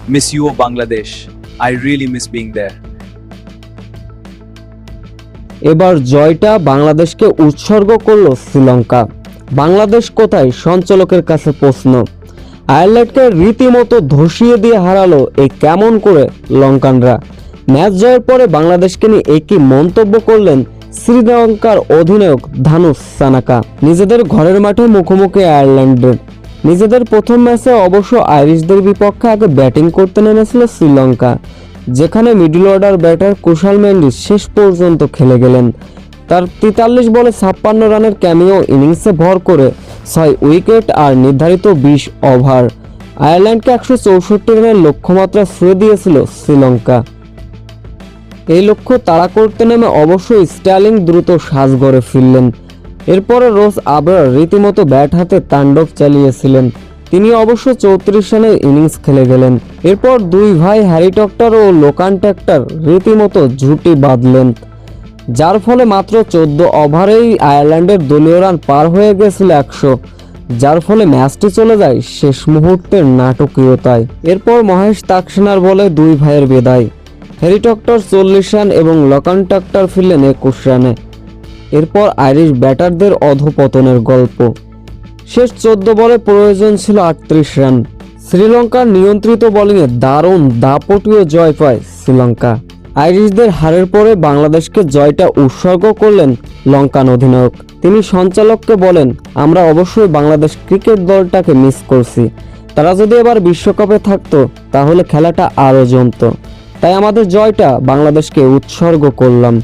Miss you, Bangladesh. I really miss being there. এবার জয়টা বাংলাদেশকে উৎসর্গ করল শ্রীলঙ্কা। বাংলাদেশ কোথায়, সঞ্চালকের কাছে প্রশ্ন। আয়ারল্যান্ডকে রীতিমতো ধসিয়ে দিয়ে হারালো এই কেমন করে লঙ্কানরা। ম্যাচ জয়ের পরে বাংলাদেশকে নিয়ে একই মন্তব্য করলেন শ্রীলঙ্কার অধিনায়ক ধানুশ সানাকা। নিজেদের ঘরের মাঠে মুখোমুখি আয়ারল্যান্ডের। নিজেদের প্রথম ম্যাচে অবশ্য আইরিশদের বিপক্ষে আগে ব্যাটিং করতে নেমেছিল শ্রীলঙ্কা, যেখানে middle order batter Kushal Mendis শেষ পর্যন্ত খেলে গেলেন। তার 43 বলে 56 রানের ক্যামিও ইনিংসে ভর করে 6 উইকেট আর নির্ধারিত 20 ওভার। আয়ারল্যান্ডকে 164 রানের লক্ষ্যমাত্রা ছুঁয়ে দিয়েছিল শ্রীলঙ্কা। এই লক্ষ্য তাড়া করতে নেমে অবশ্যই স্টার্লিং দ্রুত সাজঘরে ফিরলেন। এরপরে রোস আবরার রীতিমতো ব্যাট হাতে তাণ্ডব চালিয়েছিলেন। তিনি অবশ্য 34 রানের ইনিংস খেলে গেলেন। এরপর দুই ভাই হ্যারি টক্টর ও লোকান ট্যাক্টর রীতিমতো জুটি বাঁধলেন, যার ফলে মাত্র 14 ওভারেই আয়ারল্যান্ডের দলীয় রান পার হয়ে গেছিল 100, যার ফলে ম্যাচটি চলে যায় শেষ মুহূর্তের নাটকীয়তায়। এরপর মহেশ তাকসেনার বলে দুই ভাইয়ের বিদায়। হ্যারি টক্টর 40 রান এবং লোকান ট্যাক্টর ফিরলেন 21 রানে। এরপর আইরিশ ব্যাটারদের অধপতনের গল্প। শেষ 14 বলে প্রয়োজন ছিল 38 রান। শ্রীলঙ্কার নিয়ন্ত্রিত বোলিংয়ে দারুণ দাপটীয় জয় পায় শ্রীলঙ্কা। আইরিশদের হারের পরে বাংলাদেশকে জয়টা উৎসর্গ করলেন লঙ্কান অধিনায়ক। তিনি সঞ্চালককে বলেন, আমরা অবশ্যই বাংলাদেশ ক্রিকেট দলটাকে মিস করছি। তারা যদি এবার বিশ্বকাপে থাকতো তাহলে খেলাটা আরও জমতো। তাই আমাদের জয়টা বাংলাদেশকে উৎসর্গ করলাম।